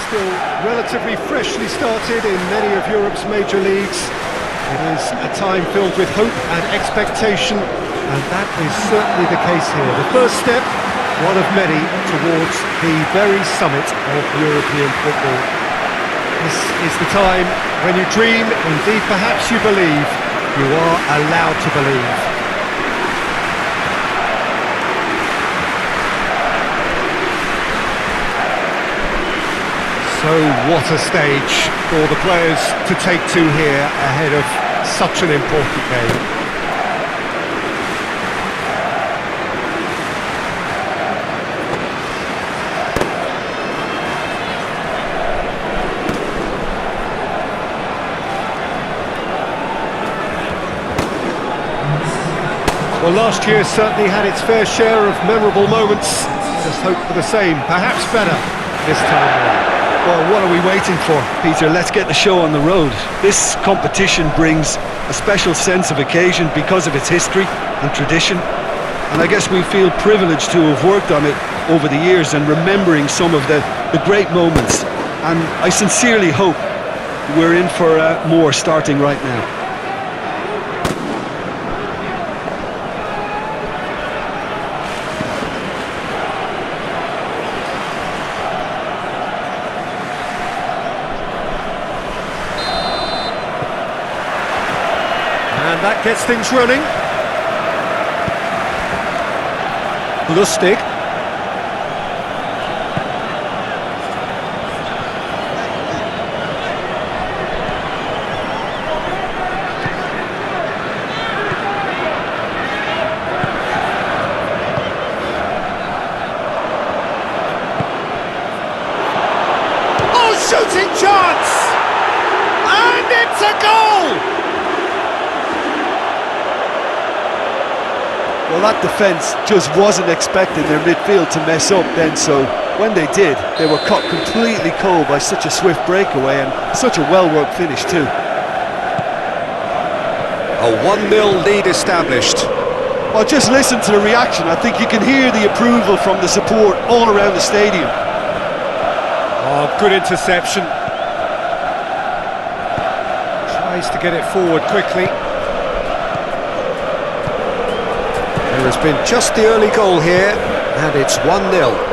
still relatively freshly started in many of Europe's major leagues. It is a time filled with hope and expectation, and that is certainly the case here. The first step, one of many, towards the very summit of European football. This is the time when you dream, indeed perhaps you believe, you are allowed to believe. So what a stage for the players to take to here ahead of such an important game. Well, last year certainly had its fair share of memorable moments. Just hope for the same, perhaps better this time around. Well, what are we waiting for, Peter? Let's get the show on the road. This competition brings a special sense of occasion because of its history and tradition. And I guess we feel privileged to have worked on it over the years and remembering some of the great moments. And I sincerely hope we're in for more starting right now. And that gets things running. Lustig. Oh, shooting chance! And it's a goal! Well, that defence just wasn't expecting their midfield to mess up then, so when they did, they were caught completely cold by such a swift breakaway and such a well-worked finish too. A 1-0 lead established. Well, just listen to the reaction. I think you can hear the approval from the support all around the stadium. Oh, good interception. Tries to get it forward quickly. There has been just the early goal here, and it's 1-0.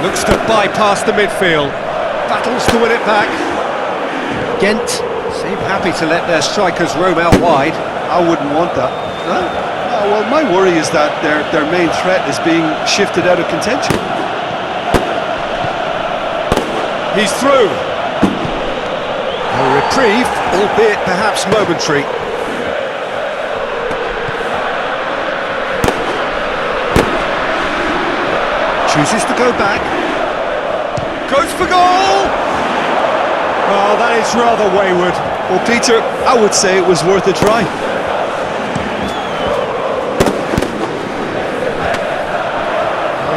Looks to bypass the midfield. Battles to win it back. Gent seem happy to let their strikers roam out wide. I wouldn't want that. No? Oh, well, my worry is that their main threat is being shifted out of contention. He's through. A reprieve, albeit perhaps momentary. Chooses to go back. Goes for goal! Oh, that is rather wayward. Well, Peter, I would say it was worth a try.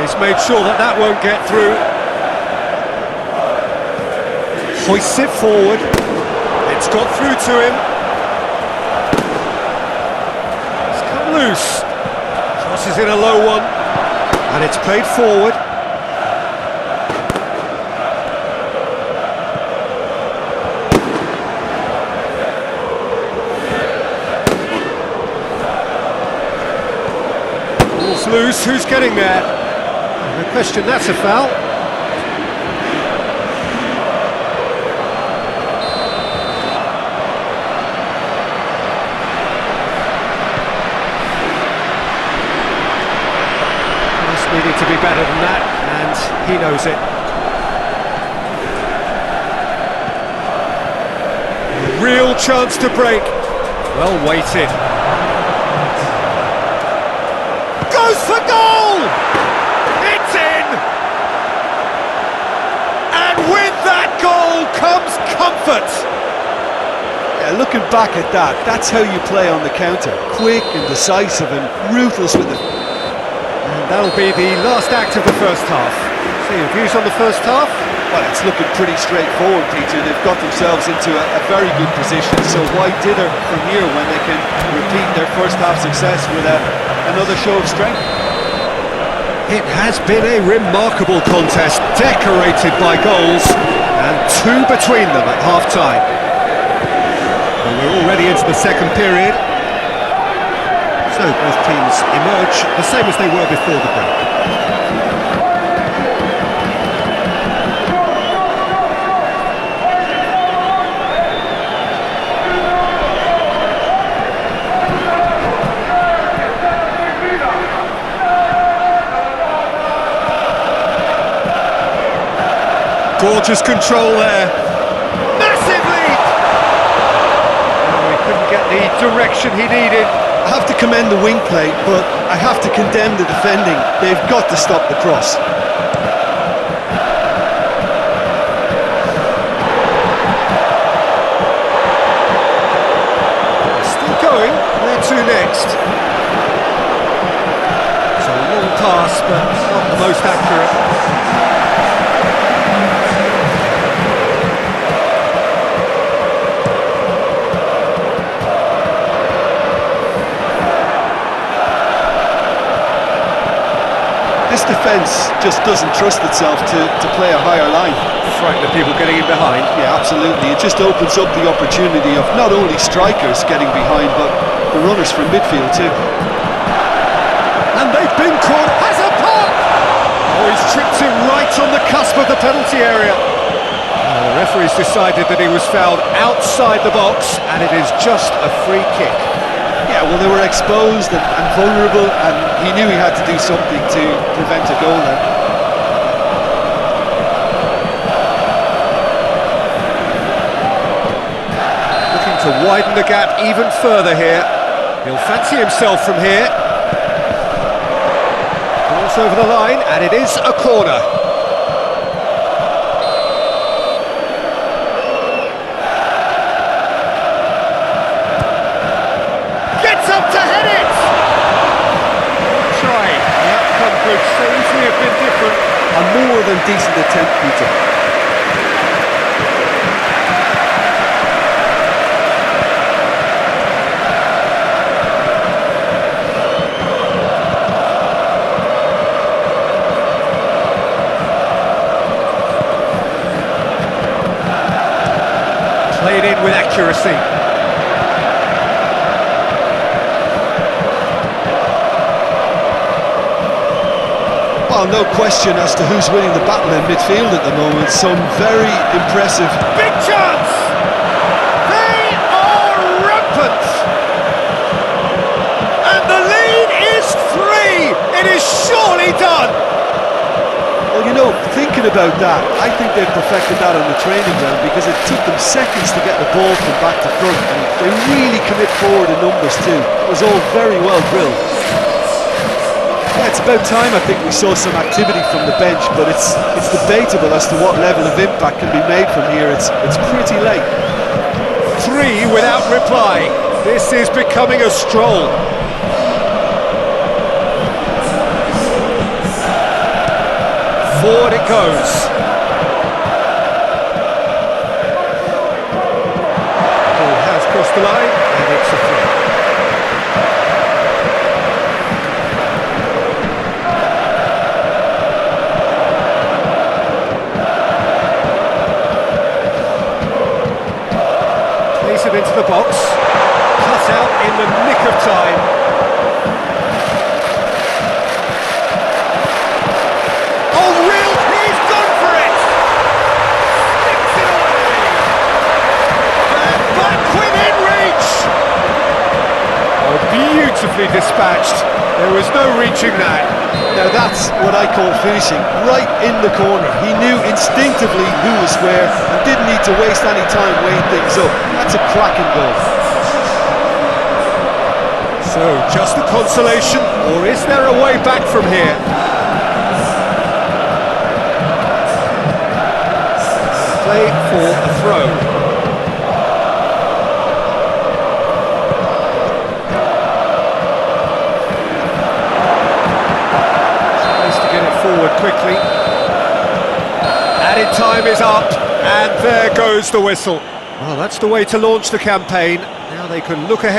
He's made sure that that won't get through. Hoists it forward. It's got through to him. It's come loose. Crosses in a low one. And it's played forward. Ball's loose, who's getting there? No question, that's a foul. Needing to be better than that, and he knows it. A real chance to break. Well weighted. Goes for goal! It's in! And with that goal comes comfort. Yeah, looking back at that, that's how you play on the counter. Quick and decisive and ruthless with it. And That'll be the last act of the first half. So your views on the first half? Well, it's looking pretty straightforward, Peter. They've got themselves into a very good position, so why dither from here when they can repeat their first half success with another show of strength? It has been a remarkable contest, decorated by goals, and two between them at half-time. Well, we're already into the second period, so both teams emerge the same as they were before the break. Gorgeous control there. Massive lead! Oh, he couldn't get the direction he needed. I have to commend the wing play, but I have to condemn the defending. They've got to stop the cross. Still going. Where to next? So a long pass, but not the most accurate. This defence just doesn't trust itself to play a higher line. Frightened of people getting in behind. Yeah, absolutely. It just opens up the opportunity of not only strikers getting behind, but the runners from midfield too. And they've been caught. Has a pop! Oh, he's tripped him right on the cusp of the penalty area. The referee's decided that he was fouled outside the box, and it is just a free kick. Yeah, well, they were exposed and vulnerable, and he knew he had to do something to prevent a goal then. Looking to widen the gap even further here. He'll fancy himself from here. Cross over the line, and it is a corner. Up to head it! Try. The outcome could so easily have been different. A more than decent attempt, Peter. Played in with accuracy. Well, no question as to who's winning the battle in midfield at the moment. Some very impressive. Big chance! They are rampant! And the lead is 3! It is surely done! Well, you know, thinking about that, I think they've perfected that on the training ground because it took them seconds to get the ball from back to front, and they really commit forward in numbers too. It was all very well drilled. Yeah, it's about time I think we saw some activity from the bench, but it's debatable as to what level of impact can be made from here. It's pretty late. 3 without reply. This is becoming a stroll. Forward it goes. Ball has crossed the line, and it's a free. Plays it into the box. Cut out in the nick of time. Beautifully dispatched. There was no reaching that. Now that's what I call finishing, right in the corner. He knew instinctively who was where and didn't need to waste any time weighing things up. That's a cracking goal. So, just a consolation, or is there a way back from here? Play for a throw. quickly. Added time is up, and there goes the whistle. Well, that's the way to launch the campaign. Now they can look ahead.